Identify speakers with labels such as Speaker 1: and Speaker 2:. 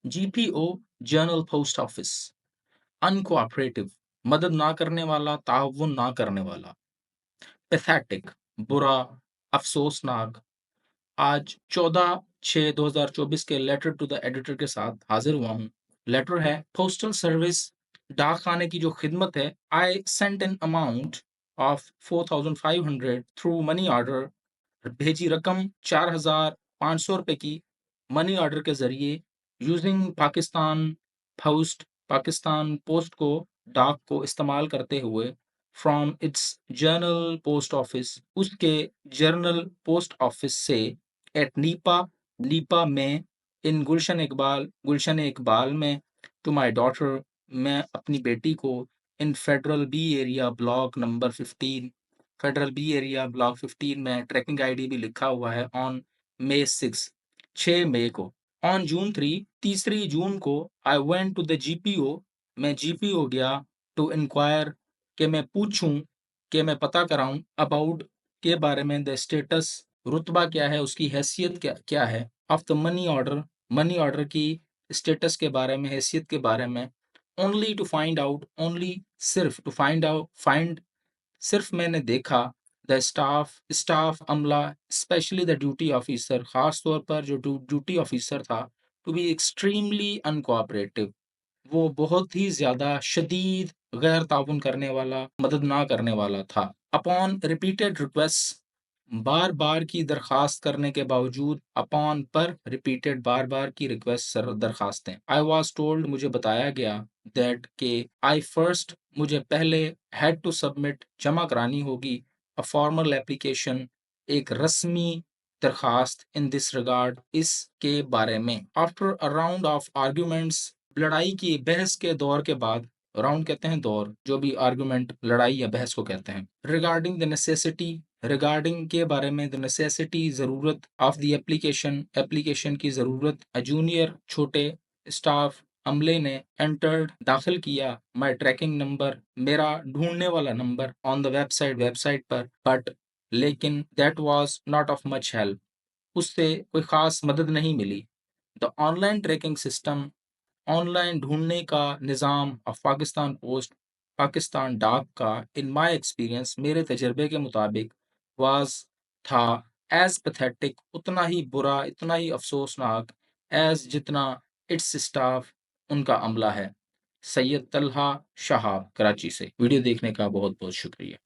Speaker 1: GPO journal post office uncooperative मदद ना करने वाला, ताउन ना करने वाला। पैथेटिक बुरा, अफसोसनाक। आज 14/6/2024 के लेटर टू द एडिटर के साथ हाजिर हुआ हूँ। लेटर है पोस्टल सर्विस, डाक खाने की जो खिदमत है। I sent an amount of 4500 through money order. भेजी रकम 4500 रुपए की मनी ऑर्डर के जरिए यूजिंग पाकिस्तान पोस्ट को डाक को इस्तेमाल करते हुए from its journal post office, उसके जर्नल पोस्ट ऑफिस से एट नीपा में इन गुलशन इकबाल में टू माय डॉटर, मैं अपनी बेटी को in federal B area block 15 में ट्रैकिंग आईडी भी लिखा हुआ है ऑन May 6, 6 मई को। ऑन June 3, 3 जून को I went to the GPO, मैं जीपीओ गया टू इंक्वायर, कि मैं पूछूं, कि मैं पता कराऊं अबाउट के बारे में द स्टेटस, रुतबा क्या है, उसकी हैसियत क्या क्या है ऑफ द मनी ऑर्डर की स्टेटस के बारे में, हैसियत के बारे में। Only to find out, only सिर्फ टू फाइंड सिर्फ मैंने देखा द स्टाफ अमला, स्पेशली द ड्यूटी ऑफिसर, खास तौर पर जो ड्यूटी ऑफिसर था, टू बी एक्सट्रीमली अनकोऑपरेटिव, वो बहुत ही ज्यादा शदीद गैर ताउन करने वाला, मदद ना करने वाला था। अपॉन रिपीटेड रिक्वेस्ट, बार बार की दरखास्त करने के बावजूद, अपॉन पर रिपीटेड बार बार की रिक्वेस्ट दरखास्तें, आई वॉज टोल्ड, मुझे बताया गया, दैट के आई फर्स्ट, मुझे पहले हैड टू सबमिट, जमा करानी होगी, अ फॉर्मल एप्लीकेशन, एक रस्मी दरखास्त, इन दिस रिगार्ड, इसके बारे में। After a round of arguments, लड़ाई की बहस के दौर के बाद, राउंड कहते हैं दौर, जो भी आर्गुमेंट लड़ाई या बहस को कहते हैं। रिगार्डिंग द नेसेसिटी, रिगार्डिंग के बारे में, द नेसेसिटी जरूरत, ऑफ द एप्लीकेशन की जरूरत, अ जूनियर छोटे स्टाफ अमले ने एंटर्ड दाखिल किया, माय ट्रैकिंग नंबर, मेरा ढूंढने वाला नंबर, ऑन द वेबसाइट पर, बट लेकिन that was not of much help, उससे कोई खास मदद नहीं मिली। The online tracking system, online ढूंढने का निज़ाम ऑफ पाकिस्तान पोस्ट, पाकिस्तान डाक का, इन माय एक्सपीरियंस, मेरे तजर्बे के मुताबिक, वाज था, एज पैथेटिक, उतना ही बुरा, इतना ही अफसोसनाक, एज जितना इट्स स्टाफ, उनका अमला है। सैयद तलहा शहाब, कराची से। वीडियो देखने का बहुत बहुत शुक्रिया।